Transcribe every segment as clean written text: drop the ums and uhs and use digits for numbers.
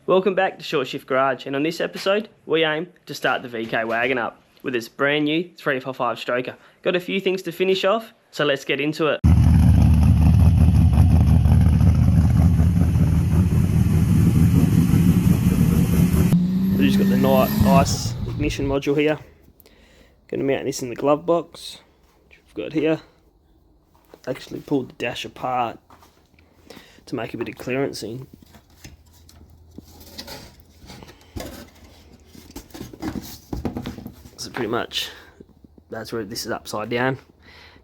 Welcome back to Short Shift Garage, and on this episode we aim to start the VK wagon up with this brand new 345 stroker. Got a few things to finish off, so let's get into it. We've just got the nice ignition module here. Going to mount this in the glove box, which we've got here. Actually pulled the dash apart to make a bit of clearance in. So pretty much that's where this is upside down,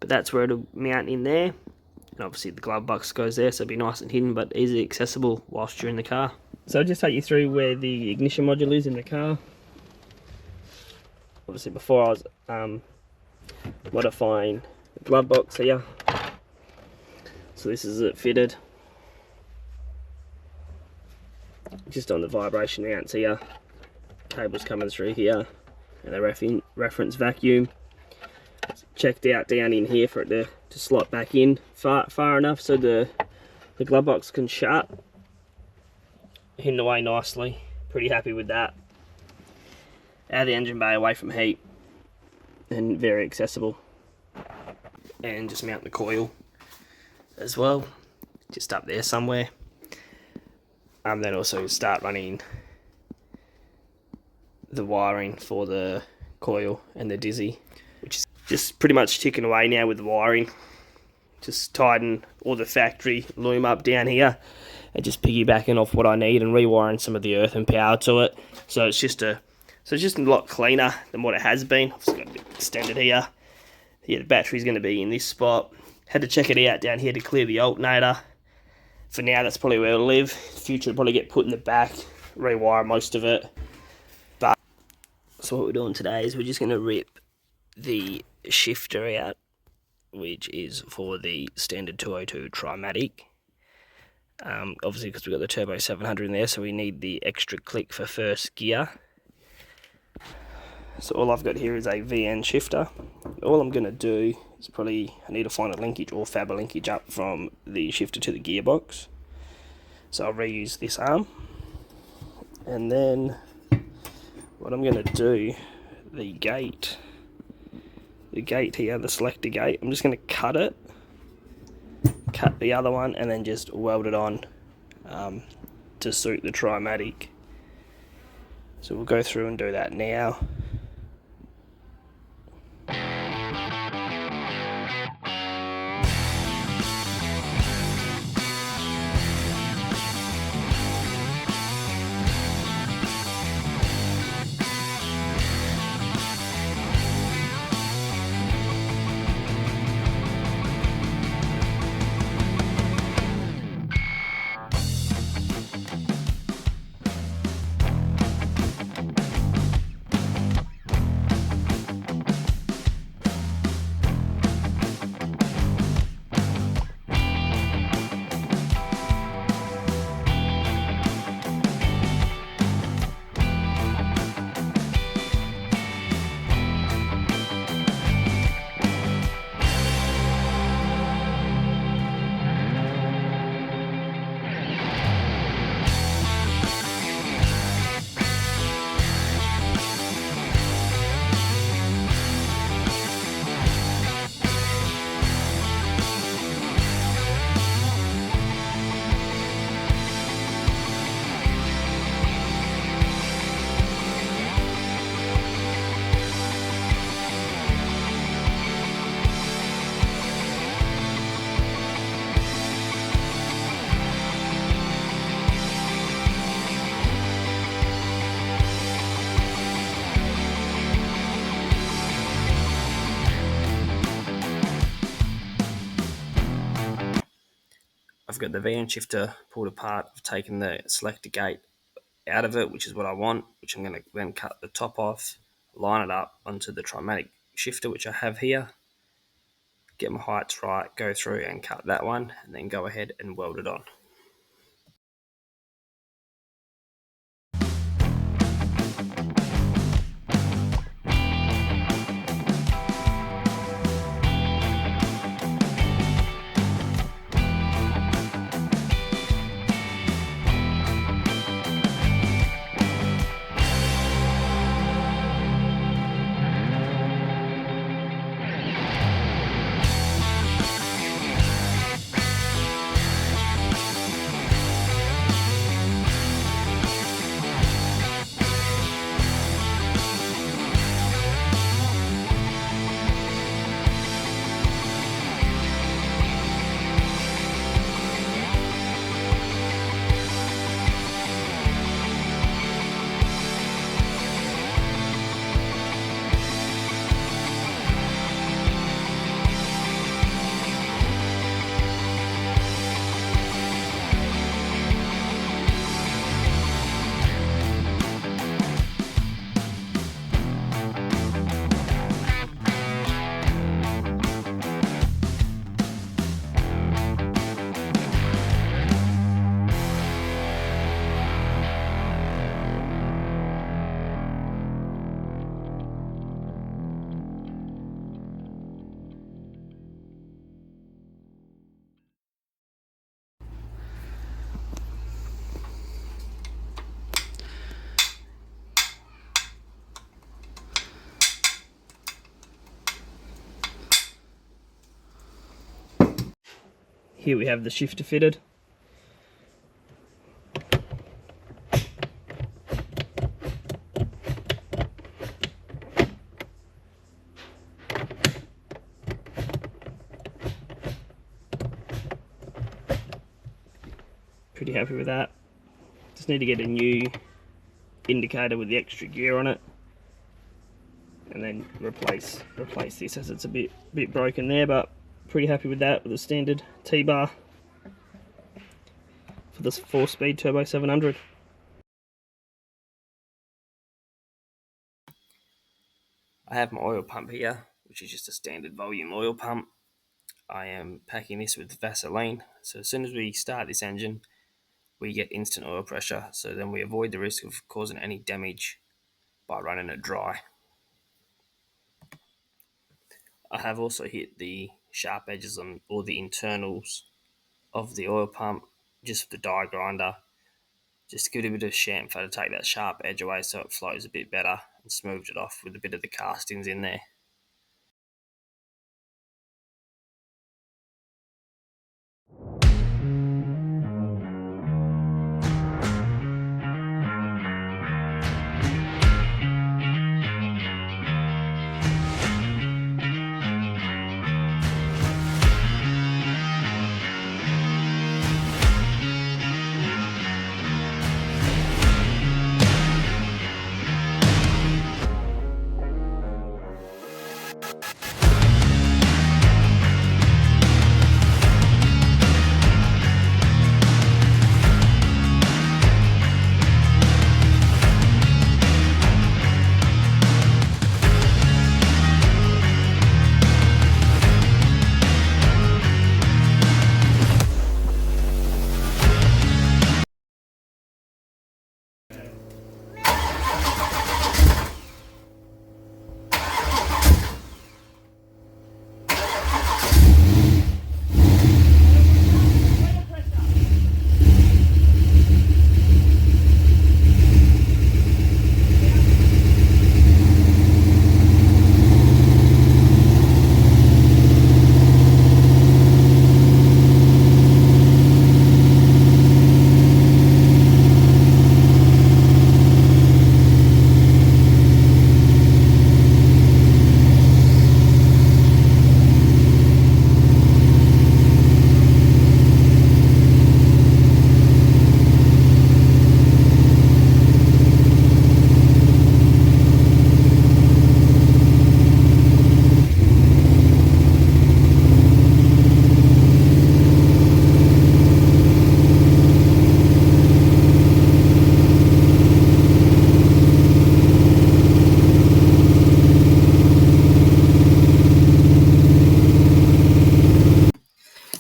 but that's where it'll mount in there, and obviously the glove box goes there, so it'll be nice and hidden but easily accessible whilst you're in the car. So I'll just take you through where the ignition module is in the car. Obviously before I was modifying the glove box here, so this is it fitted just on the vibration mounts here, cables coming through here, and a reference vacuum. It's checked out down in here for it to slot back in far enough so the glove box can shut, hidden away nicely. Pretty happy with that. Out of the engine bay, away from heat, and very accessible. And just mount the coil as well, just up there somewhere. Then also start running the wiring for the coil and the dizzy, which is just pretty much ticking away now with the wiring. Just tighten all the factory loom up down here and just piggybacking off what I need and rewiring some of the earth and power to it. So it's just a lot cleaner than what it has been. I've just got a bit extended here. Yeah, the battery's going to be in this spot. Had to check it out down here to clear the alternator. For now, that's probably where it'll live. In the future, it'll probably get put in the back, rewire most of it. But so what we're doing today is we're just going to rip the shifter out, which is for the standard 202 Trimatic. Obviously, because we've got the Turbo 700 in there, so we need the extra click for first gear. So all I've got here is a VN shifter. All I'm going to do is I need to find a linkage or fab a linkage up from the shifter to the gearbox. So I'll reuse this arm. And then what I'm going to do, the gate here, the selector gate, I'm just going to cut the other one, and then just weld it on to suit the Trimatic. So we'll go through and do that now. I've got the VN shifter pulled apart. I've taken the selector gate out of it, which is what I want, which I'm going to then cut the top off, line it up onto the Trimatic shifter, which I have here, get my heights right, go through and cut that one, and then go ahead and weld it on. Here we have the shifter fitted. Pretty happy with that. Just need to get a new indicator with the extra gear on it, and then replace this, as it's a bit broken there, but pretty happy with that, with the standard T-bar for this 4-speed turbo 700. I have my oil pump here, which is just a standard volume oil pump. I am packing this with Vaseline, so as soon as we start this engine, we get instant oil pressure, so then we avoid the risk of causing any damage by running it dry. I have also hit the sharp edges on all the internals of the oil pump just with the die grinder, just to give it a bit of chamfer to take that sharp edge away so it flows a bit better, and smoothed it off with a bit of the castings in there.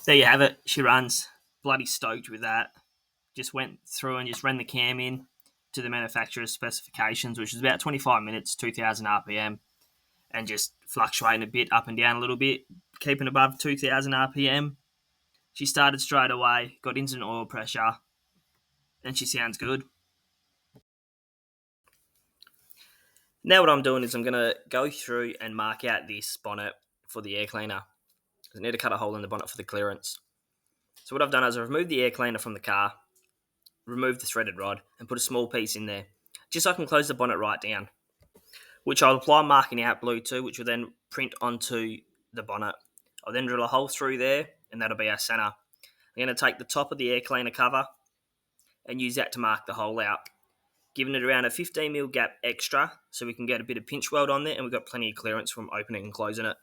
There you have it. She runs. Bloody stoked with that. Just went through and just ran the cam in to the manufacturer's specifications, which is about 25 minutes, 2000 RPM, and just fluctuating a bit up and down a little bit, keeping above 2000 RPM. She started straight away, got instant oil pressure, and she sounds good. Now what I'm doing is I'm going to go through and mark out this bonnet for the air cleaner. I need to cut a hole in the bonnet for the clearance. So what I've done is I've removed the air cleaner from the car, removed the threaded rod, and put a small piece in there, just so I can close the bonnet right down, which I'll apply marking out blue to, which will then print onto the bonnet. I'll then drill a hole through there, and that'll be our centre. I'm going to take the top of the air cleaner cover and use that to mark the hole out, giving it around a 15mm gap extra so we can get a bit of pinch weld on there, and we've got plenty of clearance from opening and closing it.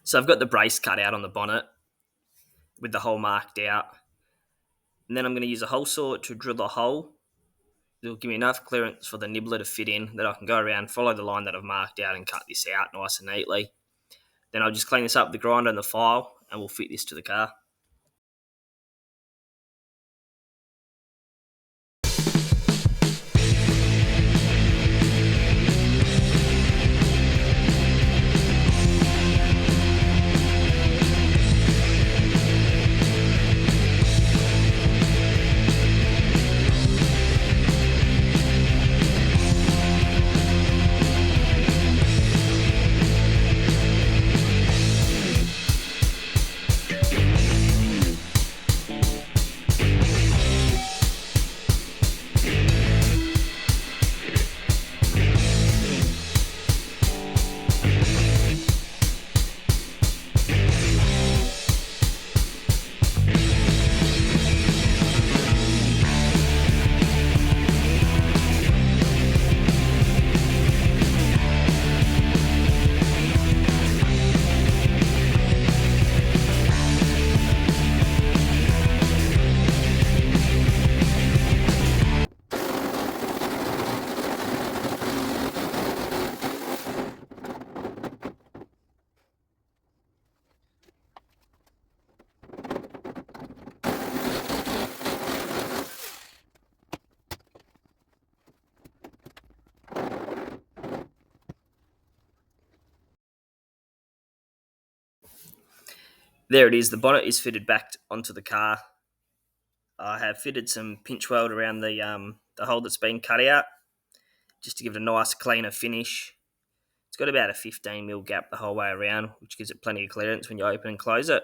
So I've got the brace cut out on the bonnet with the hole marked out. And then I'm going to use a hole saw to drill the hole. It'll give me enough clearance for the nibbler to fit in that I can go around, follow the line that I've marked out and cut this out nice and neatly. Then I'll just clean this up with the grinder and the file and we'll fit this to the car. There it is, the bonnet is fitted back onto the car. I have fitted some pinch weld around the hole that's been cut out, just to give it a nice cleaner finish. It's got about a 15mm gap the whole way around, which gives it plenty of clearance when you open and close it.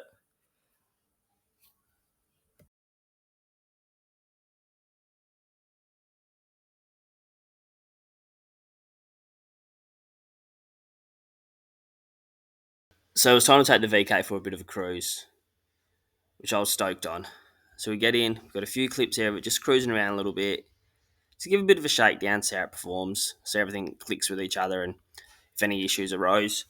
So it's time to take the VK for a bit of a cruise, which I was stoked on. So we get in, we've got a few clips here of it just cruising around a little bit to give a bit of a shakedown, see how it performs, so everything clicks with each other and if any issues arose,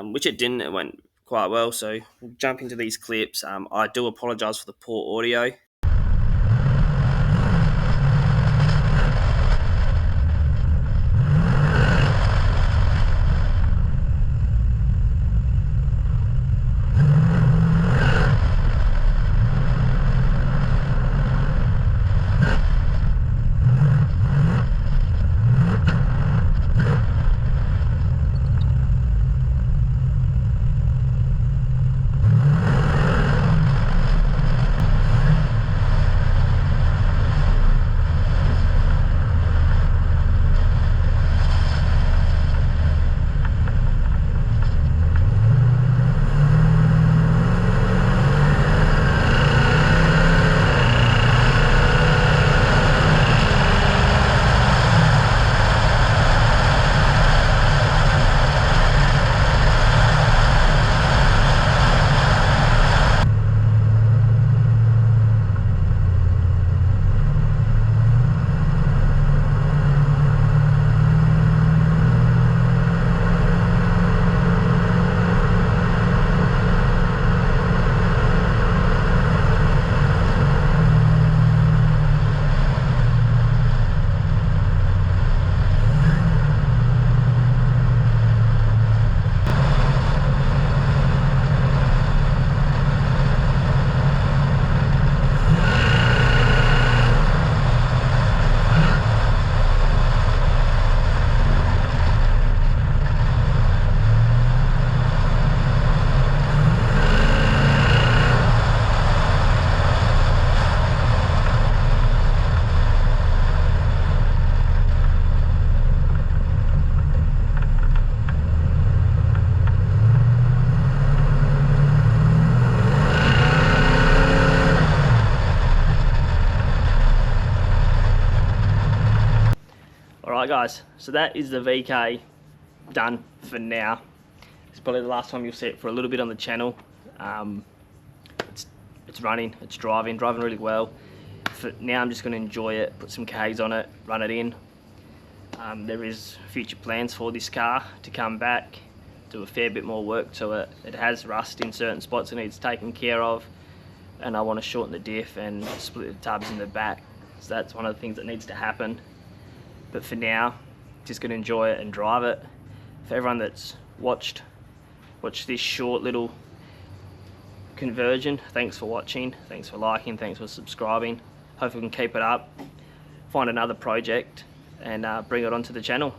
which it didn't. It went quite well. So we'll jump into these clips. I do apologise for the poor audio. Alright guys, so that is the VK done for now. It's probably the last time you'll see it for a little bit on the channel. It's running, it's driving really well. For now I'm just going to enjoy it, put some Ks on it, run it in. There is future plans for this car to come back, do a fair bit more work to it. It has rust in certain spots it needs taken care of, and I want to shorten the diff and split the tubs in the back. So that's one of the things that needs to happen. But for now, just going to enjoy it and drive it. For everyone that's watched this short little conversion, thanks for watching, thanks for liking, thanks for subscribing. Hopefully we can keep it up, find another project and bring it onto the channel.